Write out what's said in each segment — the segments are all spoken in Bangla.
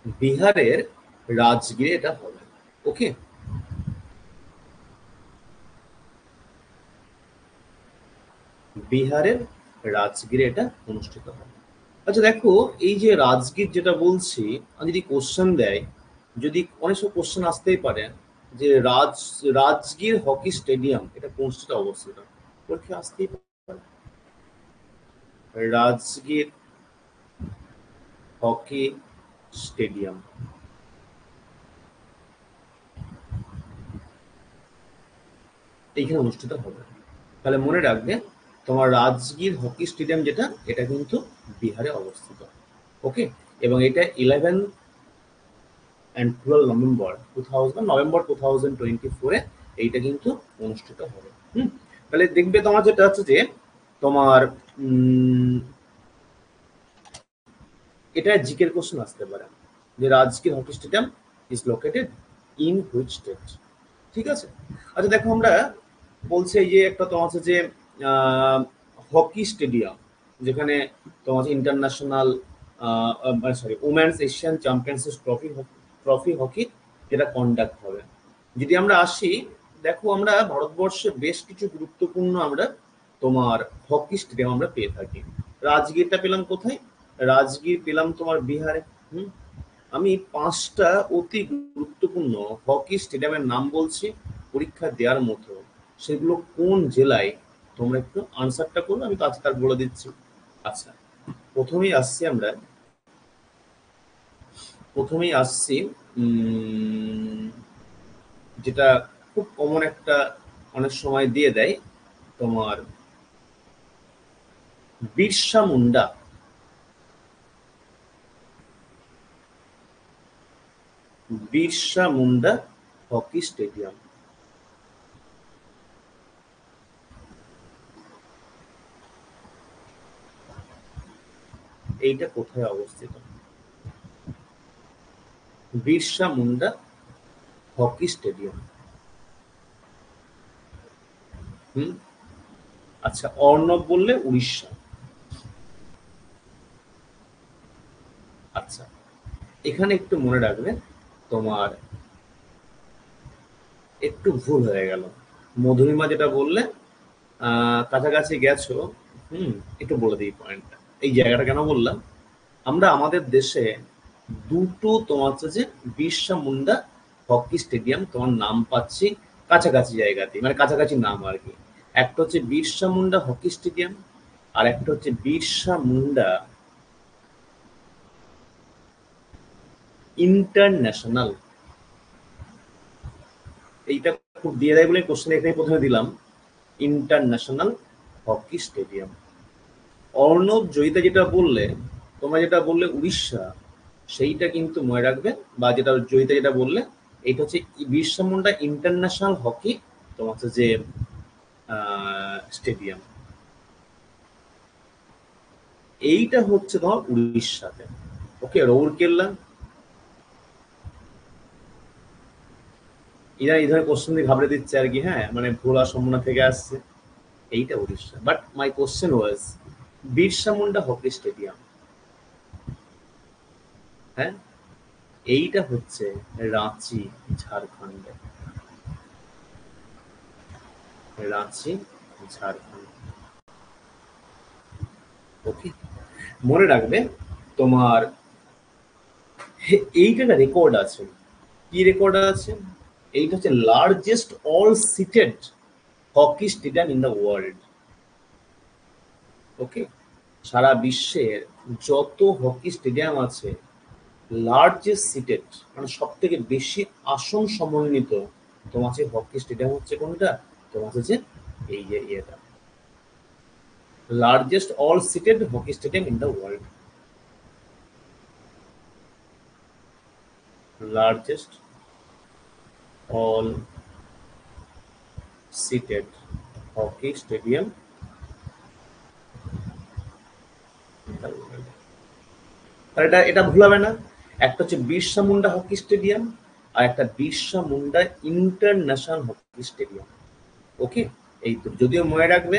বিহারের রাজগীরে এটা হবে। ওকে, বিহারের রাজগীরে এটা অনুষ্ঠিত হবে। আচ্ছা দেখো, এই যে রাজগীর যেটা বলছি, আর যদি কোশ্চেন দেয়, যদি অনেক সময় কোশ্চেন আসতেই পারে যে রাজগীর হকি স্টেডিয়াম এটা কোন স্টেটে অবস্থিত, পরীক্ষা আসতেই পারে। রাজগীর হকি স্টেডিয়াম এইখানে অনুষ্ঠিত হবে। তাহলে মনে রাখবে, তোমার রাজগীর হকি স্টেডিয়াম যেটা, এটা কিন্তু বিহারে অবস্থিত। ওকে, এবং এটা 11 and 12 নভেম্বর 2024 এইটা কিন্তু অনুষ্ঠিত হবে। তাহলে দেখবে তোমার যেটা হচ্ছে যে তোমার এটা জিকের কোশ্চেন আসতে পারে যে Rajgir hockey stadium is located in which state. ঠিক আছে। আচ্ছা দেখো, আমরা বলছে এই যে একটা তোমার হচ্ছে যে হকি স্টেডিয়াম, যেখানে তোমার হচ্ছে international sorry women's Asian championship trophy hockey যেটা কন্ডাক্ট হবে। যদি আমরা আসি, দেখো আমরা ভারতবর্ষে বেশ কিছু গুরুত্বপূর্ণ আমরা তোমার হকি স্টেডিয়াম আমরা পেয়ে থাকি। রাজগীরটা পেলাম কোথায়? রাজগীর পেলাম তোমার বিহারে। হুম, আমি 5টা অতি গুরুত্বপূর্ণ হকি স্টেডিয়ামের নাম বলছি, পরীক্ষা দেওয়ার মতো। সেগুলো কোন জেলায়, তোমরা একটু আনসারটা করো, আমি কাজ কাজ বলে দিচ্ছি। আচ্ছা, প্রথমেই আসছি আমরা, প্রথমেই আসছি যেটা খুব কমন একটা, অনেক সময় দিয়ে দেয় তোমার বিরসা মুন্ডা। বিরসা মুন্ডা হকি স্টেডিয়াম এইটা কোথায় অবস্থিত? Birsa Munda hockey stadium. Hmm, আচ্ছা, অর্ণব বললে উড়িষ্যা। আচ্ছা, এখানে একটু মনে রাখবে, তোমার একটু ভুল হয়ে গেল। মধুরিমা যেটা বললে কাছাকাছি গেছো। একটু বলে দিই পয়েন্টটা, এই জায়গাটা কেন বললাম। আমরা আমাদের দেশে দুটো তোমার হচ্ছে যে বিরসা মুন্ডা হকি স্টেডিয়াম তোমার নাম পাচ্ছি কাছাকাছি জায়গাতে, মানে কাছাকাছি নাম আর কি। একটা হচ্ছে বিরসা মুন্ডা হকি স্টেডিয়াম, আর একটা হচ্ছে বিরসা মুন্ডা ইন্টারন্যাশনাল। এইটা খুব দিয়ে দেয় বলে কোশ্চেন এখানে প্রথমে দিলাম, international hockey stadium. Arnab Joyita যেটা বললে, তোমরা যেটা বললে উড়িষ্যা, সেইটা কিন্তু মনে রাখবে, বা যেটা জয়িতা যেটা বললে, এইটা হচ্ছে বিরসা মুন্ডা ইন্টারন্যাশনাল হকি তোমার হচ্ছে যে স্টেডিয়াম, এইটা হচ্ছে তোমার উড়িষ্যাতে। ওকে, রৌরকেল্লা, এরা এই ধরনের কোশ্চেন দিয়ে ঘাবড়ে দিচ্ছে আর কি, হ্যাঁ, মানে ভোলা সম্ভাবনা থেকে আসছে। এইটা Orissa, but my question was Birsa Munda hockey stadium, হ্যাঁ, এইটা হচ্ছে রাঁচি, ঝাড়খণ্ডে। রাঁচি, ঝাড়খণ্ড। ওকে, মনে রাখবে তোমার এইটা রেকর্ড আছে। কি রেকর্ড আছে? এইটা হচ্ছে largest all seated hockey stadium in the world. Okay, সারা বিশ্বের যত হকি স্টেডিয়াম আছে, লার্জেস্ট সিটেড মানে সব থেকে বেশি আসন সমন্বিত তোমার হচ্ছে হকি স্টেডিয়াম হচ্ছে কোনটা? তোমার হচ্ছে এই যে ইয়েটা, largest all seated hockey stadium in the world. Largest all seated hockey stadium in the world. আর এটা এটা ভুল হবে না। একটা হচ্ছে বিরসা মুন্ডা হকি স্টেডিয়াম, আর একটা Birsa Munda international hockey stadium. Okay, এই তো যদিও মনে রাখবে,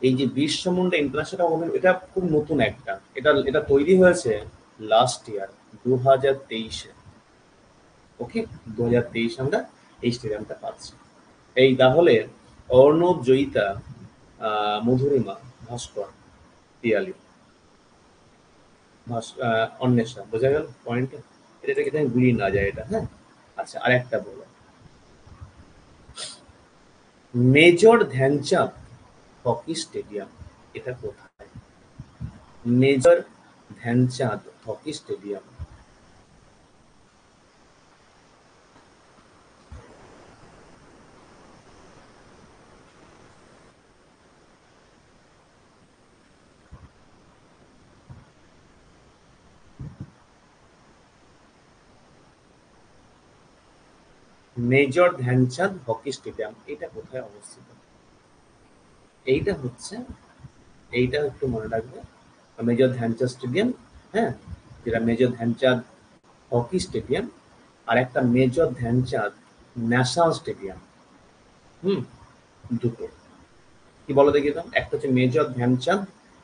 এই যে বিরসা মুন্ডা ইন্টারন্যাশনাল হকি, এটা খুব নতুন একটা, এটা এটা তৈরি হয়েছে লাস্ট ইয়ার। 2023-এ। ওকে, 2023 আমরা এই স্টেডিয়ামটা পাচ্ছি। এই তাহলে অর্ণব, জয়িতা, মধুরিমা, ভাস্কর, পিয়ালি, অন্বেষা, বোঝা গেল পয়েন্টটা? এটা কিন্তু গুলিয়ে না যায় এটা, হ্যাঁ। আচ্ছা, আর একটা বলো, মেজর ধ্যানচাঁদ হকি স্টেডিয়াম এটা কোথায়? Major Dhyanchand hockey stadium. Major Dhyanchand hockey stadium এটা কোথায় অবস্থিত? এইটা হচ্ছে, এইটা একটু মনে রাখবে, মেজর ধ্যানচাঁদ স্টেডিয়াম, হ্যাঁ, যেটা মেজর ধ্যানচাঁদ হকি স্টেডিয়াম, আর একটা মেজর ধ্যানচাঁদ ন্যাশনাল স্টেডিয়াম। হুম, দুটো কি বলো দেখি তো? একটা হচ্ছে মেজর ধ্যানচাঁদ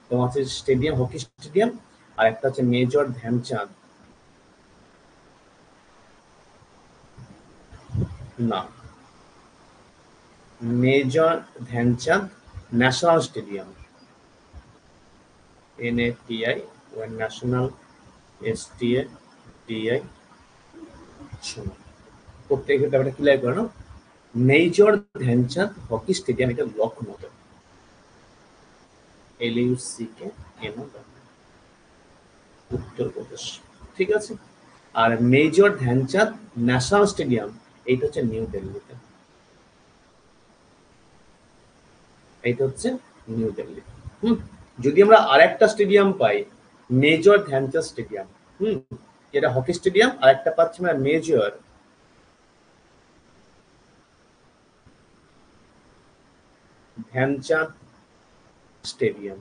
তোমার হচ্ছে স্টেডিয়াম, হকি স্টেডিয়াম, আর একটা হচ্ছে মেজর ধ্যানচাঁদ, না, major Dhyanchand national stadium, NATI, national, STADI। শোনো, প্রত্যেক ব্যাপারটা ক্লিয়ার করে নাও। মেজর ধ্যানচাঁদ হকি স্টেডিয়াম এটা লখনৌতে, LUCK, উত্তরপ্রদেশ, ঠিক আছে। আর মেজর ধ্যানচাঁদ ন্যাশনাল স্টেডিয়াম এইটা হচ্ছে নিউ দিল্লিতে, এইটা হচ্ছে নিউ দিল্লি। হুম, যদি আমরা আরেকটা স্টেডিয়াম পাই, মেজর ধ্যানচাঁদ স্টেডিয়াম, হুম, যেটা হকি স্টেডিয়াম, আর একটা পাচ্ছি আমরা মেজর ধ্যানচাঁদ স্টেডিয়াম।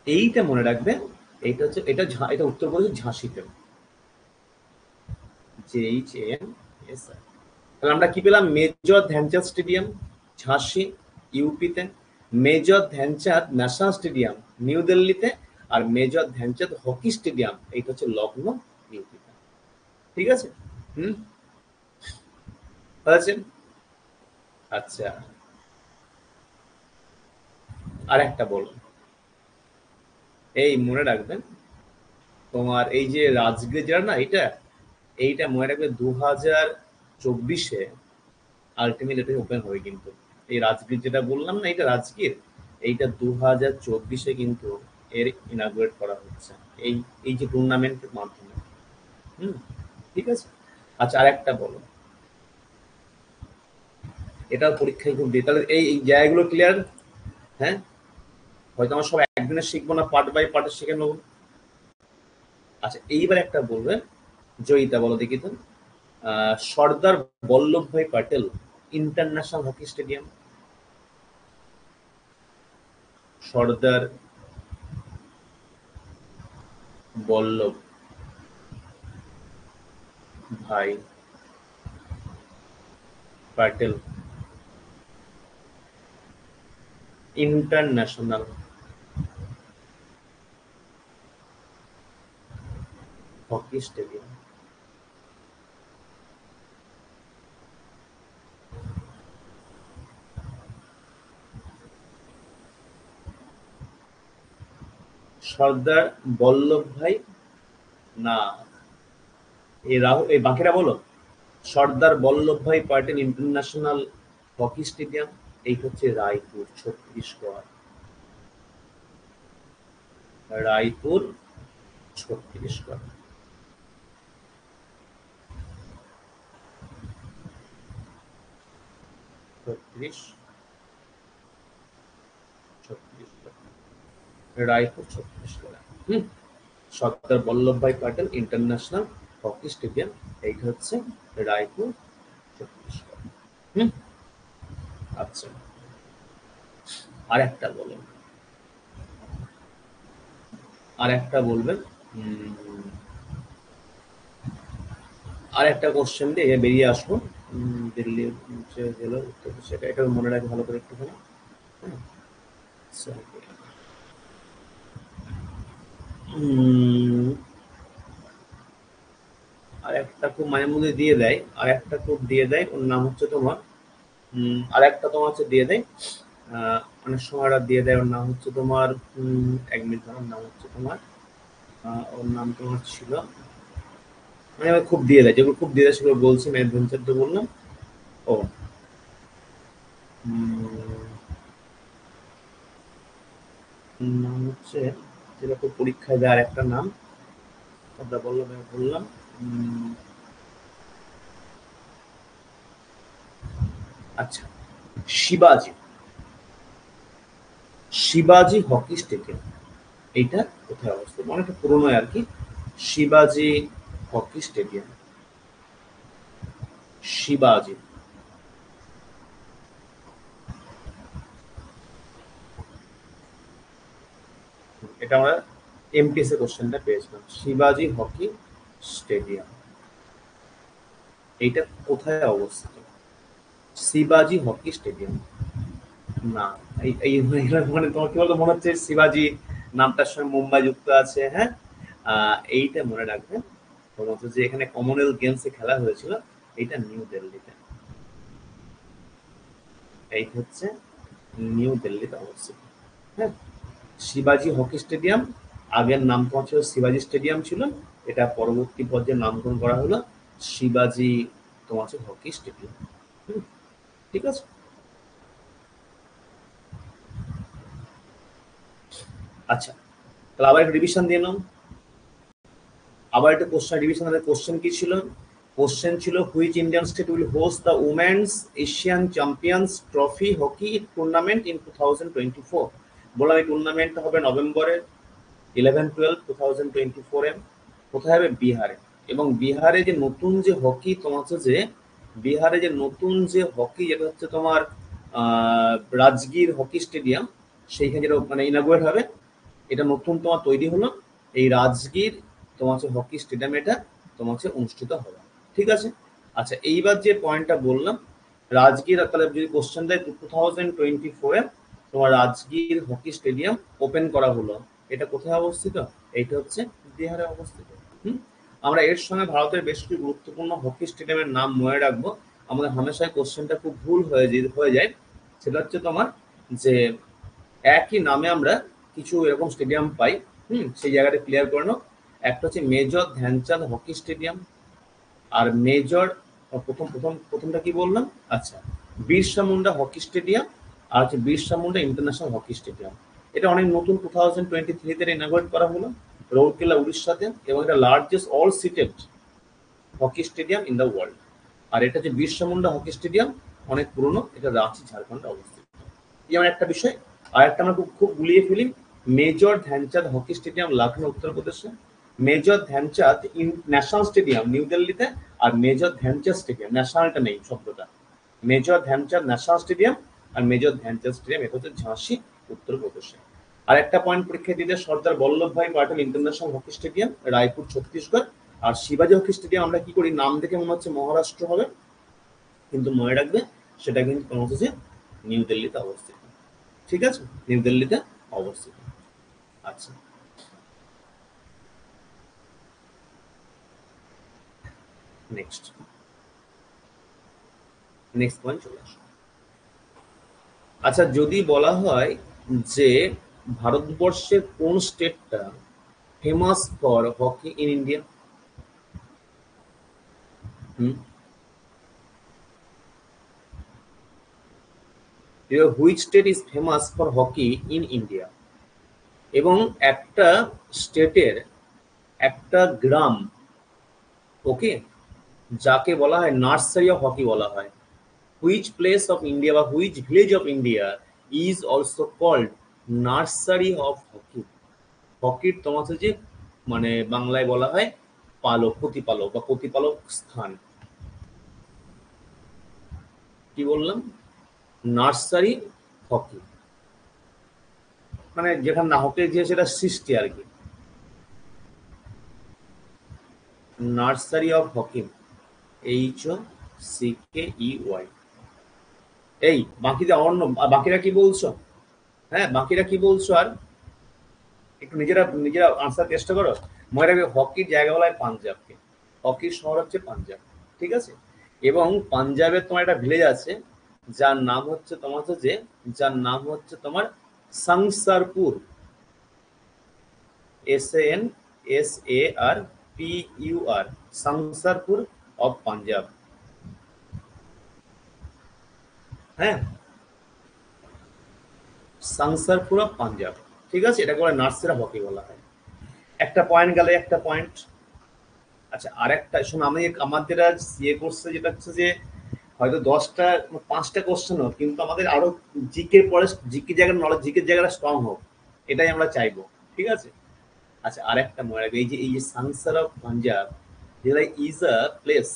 এইটা মনে রাখবেন, এইটা হচ্ছে, এটা উত্তরপ্রদেশ ঝাঁসিতে, JHANS। তাহলে আমরা কি পেলাম? মেজর ধ্যানচাঁদ স্টেডিয়াম ঝাঁসি, ইউপিতে, major Dhyanchand national stadium new দিল্লিতে, আর মেজর ধ্যানচাঁদ হকি স্টেডিয়াম এইটা হচ্ছে লখনৌ, ইউপিতে। ঠিক আছে? হুম, হয়েছে। আচ্ছা, আর একটা বলো, এই মনে রাখবেন, তোমার এই যে রাজগীর জেলা না, এইটা মনে রাখবে 2024-এ আলটিমেট এটা ওপেন হবে কিন্তু। এই রাজগীর যেটা বললাম না, এটা রাজগীর, এইটা 2024-এ কিন্তু এর ইনাগুরেট করা হচ্ছে, এই এই যে টুর্নামেন্টের মাধ্যমে। হুম, ঠিক আছে। আচ্ছা, আর একটা বলো, এটাও পরীক্ষায় খুব দিই, তাহলে এই এই জায়গাগুলো ক্লিয়ার, হ্যাঁ। হয়তো আমরা সব একদিনে শিখবো না, পার্ট বাই পার্টে শিখে নেবো। আচ্ছা, এইবার একটা বলবে, জয়িতা বলো দেখি তো, Sardar Vallabhbhai Patel international hockey stadium. Sardar Vallabhbhai Patel international hockey stadium. Sardar Vallabhbhai, না, এই বাকিরা বলো। Sardar Vallabhbhai Patel international hockey stadium এইটা হচ্ছে রায়পুর, ছত্তিশগড়, রায়পুর, ছত্তিশগড়। ছত্রিশ, ছত্তিশগড়, রায়পুর, ছত্তিশগড়। হুম, Sardar Vallabhbhai Patel international hockey stadium এইটা হচ্ছে রায়পুর, ছত্তিশগড়। হুম, আচ্ছা, আর একটা বলো, আর একটা বলবেন। উম, আর একটা কোশ্চেন দিয়ে বেরিয়ে আসবো। দিল্লি যে গেল উত্তর, সেটা এটা মনে রাখবে ভালো করে একটুখানি, হ্যাঁ। So, উম, আর একটা খুব মাঝে মধ্যে দিয়ে দেয়, আর একটা খুব দিয়ে দেয়, ওর নাম হচ্ছে তোমার আর একটা তোমার হচ্ছে দিয়ে দেয়, অনেক সময় ওরা দিয়ে দেয়, ওর নাম হচ্ছে তোমার ১ মিনিট, ওর নাম হচ্ছে তোমার ওর নাম তোমার ছিল, মানে আবার খুব দিয়ে দেয়, যেগুলো খুব দিয়ে দেয় সেগুলো বলছি, অ্যাডভেঞ্চার তো বললাম। ও উম, নাম হচ্ছে, যেটা খুব পরীক্ষায় দেয় আর একটা নাম, ওটা বললাম বললাম। উম, আচ্ছা, শিবাজি, শিবাজি হকি স্টেডিয়াম, এইটা কোথায় অবস্থিত, অনেকটা পুরোনো আর কি। শিবাজি হকি স্টেডিয়াম, শিবাজি, এটা আমরা এমটিএস এ কোশ্চেনটা পেয়েছিলাম, শিবাজি হকি স্টেডিয়াম, এইটা কোথায় অবস্থিত, শিবাজি হকি স্টেডিয়াম। না, মানে তোমার কি বলতো, মনে হচ্ছে শিবাজি নামটার সঙ্গে মুম্বাই যুক্ত আছে, হ্যাঁ। এইটা মনে রাখবেন, তোমার হচ্ছে যে এখানে কমনওয়েলথ গেমসে খেলা হয়েছিল, এইটা নিউ দিল্লিতে, এই হচ্ছে নিউ দিল্লিতে অবস্থিত, হ্যাঁ। শিবাজি হকি স্টেডিয়াম, আগের নাম তোমার ছিল শিবাজি স্টেডিয়াম ছিল, এটা পরবর্তী পর্যায়ে নামকরণ করা হলো শিবাজি তোমার হচ্ছে হকি স্টেডিয়াম। হুম, ঠিক আছে। আচ্ছা, তাহলে আবার একটা রিভিশন দিয়ে নাও, আবার একটা কোশ্চেন রিভিশন, কোশ্চেন কি ছিল, কোশ্চেন ছিল which Indian state will host the women's Asian champions trophy hockey tournament in 2024। বললাম এই টুর্নামেন্টটা হবে নভেম্বরের 11-12-2024 এ, কোথায় হবে, বিহারে। এবং বিহারে যে নতুন যে হকি তোমার হচ্ছে যে, বিহারে যে নতুন যে হকি, যেটা হচ্ছে তোমার আহ, রাজগীর হকি স্টেডিয়াম, সেইখানে যেটা মানে ইনাগুরেট হবে, এটা নতুন তোমার তৈরি হলো, এই রাজগীর তোমার হচ্ছে হকি স্টেডিয়াম, এটা তোমার হচ্ছে অনুষ্ঠিত হবে, ঠিক আছে। আচ্ছা, এইবার যে পয়েন্টটা বললাম, রাজগীর, তাহলে যদি কোশ্চেন দেয় 2024-এ তোমার রাজগীর হকি স্টেডিয়াম ওপেন করা হলো, এটা কোথায় অবস্থিত, এইটা হচ্ছে বিহারে অবস্থিত। হুম, আমরা এর সঙ্গে ভারতের বেশ কিছু গুরুত্বপূর্ণ হকি স্টেডিয়ামের নাম মনে রাখবো, আমাদের হামেশাই কোশ্চেনটা খুব ভুল হয়ে যায়, সেটা হচ্ছে তোমার যে একই নামে আমরা কিছু এরকম স্টেডিয়াম পাই, সেই জায়গাটা ক্লিয়ার করে নাও। একটা হচ্ছে মেজর ধ্যানচাঁদ হকি স্টেডিয়াম, আর মেজর, প্রথম প্রথম প্রথমটা কি বললাম, আচ্ছা, বিরসা মুন্ডা হকি স্টেডিয়াম, আর হচ্ছে Birsa Munda international hockey stadium. এটা অনেক নতুন 2023-তে ইনাগরেট করা হলো রৌরকেলা উড়িষ্যাতে, এবং এটা largest all seated hockey stadium in the world. আর এটা যে বিরসা মুন্ডা হকি স্টেডিয়াম, অনেক পুরনো, এটা রাঁচি ঝাড়খণ্ডে অবস্থিত। যেমন একটা বিষয়, আর একটা আমরা খুব খুব গুলিয়ে ফেলি, major Dhyanchand hockey stadium Lucknow উত্তরপ্রদেশে, major Dhyanchand national stadium new দিল্লিতে, আর মেজর ধ্যানচাঁদ স্টেডিয়াম, ন্যাশনালটা নেই শব্দটা, মেজর ধ্যানচাঁদ ন্যাশনাল স্টেডিয়াম আর মেজর ধ্যানচাঁদ স্টেডিয়াম, এটা হচ্ছে ঝাঁসি উত্তরপ্রদেশে। আর একটা পয়েন্ট পরীক্ষা দিতে, Sardar Vallabhbhai Patel international hockey stadium Raipur Chhattisgarh. আর শিবাজি হকি স্টেডিয়াম আমরা কি করি, নাম দেখে মনে হচ্ছে মহারাষ্ট্র হবে, কিন্তু মনে রাখবে সেটা কিন্তু তোমার হচ্ছে যে নিউ দিল্লিতে অবস্থিত, ঠিক আছে, নিউ দিল্লিতে অবস্থিত। আচ্ছা, নেক্সট, নেক্সট পয়েন্ট চলে আসো। আচ্ছা, যদি বলা হয় যে ভারতবর্ষের কোন স্টেটটা famous for hockey in India, hmm, which state is famous for hockey in India, এবং একটা স্টেটের একটা গ্রাম, ওকে, যাকে বলা হয় নার্সারি অফ হকি বলা হয়, হুইচ প্লেস অফ ইন্ডিয়া বা which village of India is also called nursery of hockey. হকির তোমার হচ্ছে যে মানে বাংলায় বলা হয় পালক, প্রতিপালক বা প্রতিপালক স্থান, কি বললাম, নার্সারি হকি, মানে যেখানে না হকি যে সেটা সৃষ্টি আর কি, নার্সারি অফ হকি, HOCKEY। এই বাকিরা অন্য, বাকিরা কি বলছো, হ্যাঁ বাকিরা কি বলছো আর, একটু নিজেরা নিজেরা আনসার চেষ্টা করো। মনে রাখবে হকির জায়গা বলা হয় পাঞ্জাবকে, হকির শহর হচ্ছে পাঞ্জাব, ঠিক আছে। এবং পাঞ্জাবের তোমার একটা ভিলেজ আছে যার নাম হচ্ছে তোমার হচ্ছে যে যার নাম হচ্ছে তোমার সাংসারপুর, SANSARPUR, সাংসারপুর অফ পাঞ্জাব। হ্যাঁ, সাংসারপুর অফ পাঞ্জাব, ঠিক আছে। এটাকে বলে নার্সেরা হকি বলা হয়। একটা পয়েন্ট গেলে, একটা পয়েন্ট। আচ্ছা, আরেকটা শোনো, আমি আমাদের আজ ইয়ে করছে যেটা হচ্ছে যে হয়তো 10টা 5টা কোশ্চেন হোক, কিন্তু আমাদের আরো জিকে পরে জিকে জায়গার নলেজ, জিকে জায়গাটা স্ট্রং হোক, এটাই আমরা চাইবো, ঠিক আছে। আচ্ছা, আরেকটা মনে রাখবে, এই যে সানসার অফ পাঞ্জাব যেটা is a place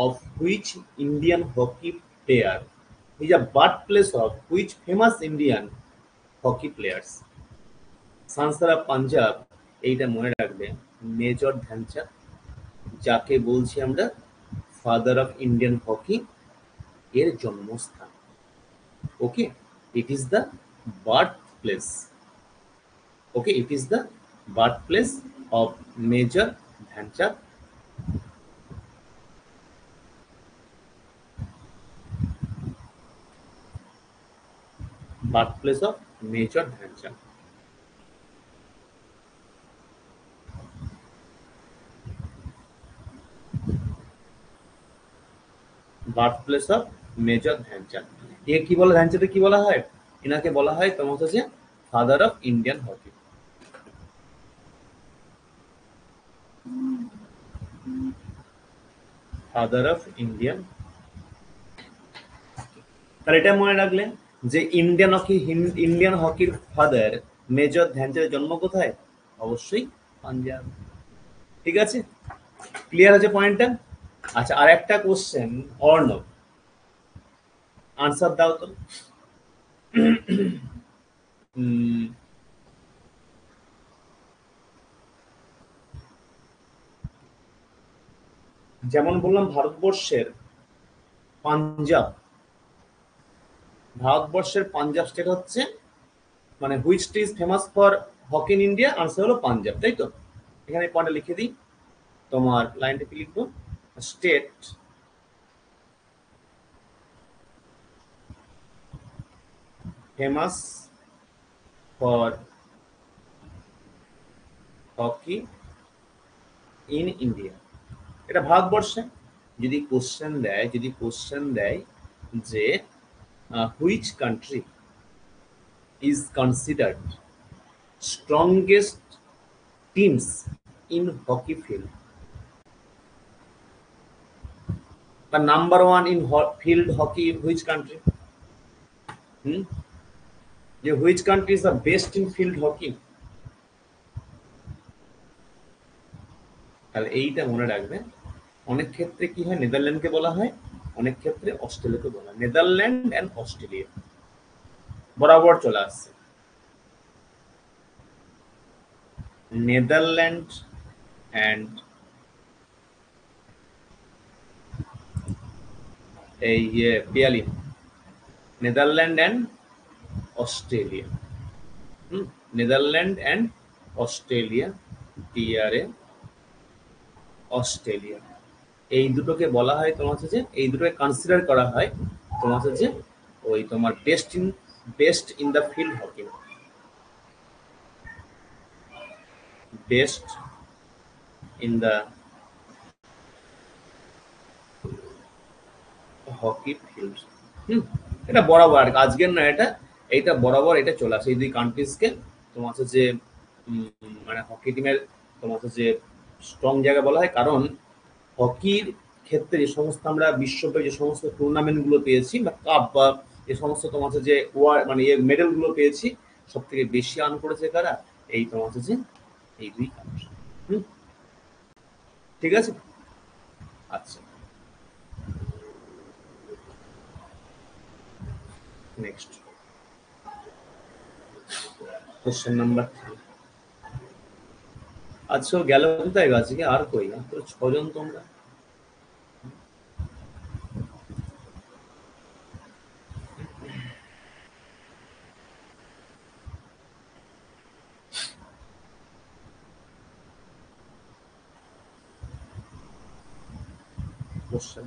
of which Indian hockey player is a birthplace of which famous Indian hockey players? Sansar Punjab, এইটা মনে রাখবে, মেজর ধ্যানচাঁদ, যাকে বলছি আমরা ফাদার অফ ইন্ডিয়ান হকি, এর জন্মস্থান। Okay, it is the birth place. Okay, it is the birth place of major Dhyan Chand. Birth place of major Dhyan Chand. Birth place of major Dhyan Chand. এ কি বলে, ধ্যানচাঁদকে কি বলা হয়? এনাকে বলা হয় তোমার হচ্ছে father of Indian hockey. Father of Indian. তাহলে এটা মনে রাখলে যে ইন্ডিয়ান হকির ফাদার মেজর ধ্যানচাঁদের জন্ম কোথায়? অবশ্যই পাঞ্জাব, ঠিক আছে। ক্লিয়ার আছে পয়েন্টটা? আচ্ছা, আর একটা কোশ্চেন, অর্ণব, আনসার দাও তো। উম, যেমন বললাম পাঞ্জাব ভারতবর্ষের পাঞ্জাব স্টেট হচ্ছে, মানে which state is famous for hockey in India, answer হলো পাঞ্জাব, তাই তো। এখানে পয়েন্টটা লিখে দিই, তোমার লাইনটা কি লিখবো? State famous for hockey in India, এটা ভারতবর্ষে। যদি কোশ্চেন দেয় যে which country is considered strongest teams in hockey field, বা number one in field hockey in which country, hmm, যে which country is the best in field hockey, তাহলে এইটা মনে রাখবে। অনেক ক্ষেত্রে কি হয়, নেদারল্যান্ডকে বলা হয়, অনেক ক্ষেত্রে অস্ট্রেলিয়াকে বলা হয়। নেদারল্যান্ড অ্যান্ড অস্ট্রেলিয়া বরাবর চলে আসছে। নেদারল্যান্ড অ্যান্ড এই Piyali, Netherland and Australia, hmm, Netherland and Australia, TRA, Australia, এই দুটোকে বলা হয় তোমার হচ্ছে যে, এই দুটোকে কনসিডার করা হয় তোমার হচ্ছে যে ওই তোমার best in the field hockey, best in the hockey field. Hmm, এটা বরাবর আর কি, আজকের না এটা, এইটা বরাবর এটা চলে আসে এই দুই কান্ট্রিজকে তোমার হচ্ছে যে মানে হকি টিমের তোমার হচ্ছে যে স্ট্রং জায়গা বলা হয়। কারণ হকির ক্ষেত্রে যে সমস্ত আমরা বিশ্বব্যাপী যে সমস্ত টুর্নামেন্ট গুলো পেয়েছি বা কাপ বা যে সমস্ত তোমার হচ্ছে যে মানে মেডেল গুলো পেয়েছি, সব থেকে বেশি আর্ন করেছে কারা? এই তোমার হচ্ছে যে এই দুই কান্ট্রি। হুম, ঠিক আছে। আচ্ছা, নেক্সট কোশ্চেন নাম্বার 3। আচ্ছা, ও গেল কোথায়? আজকে আর কই, মাত্র 6 জন তোমরা। কোশ্চেন।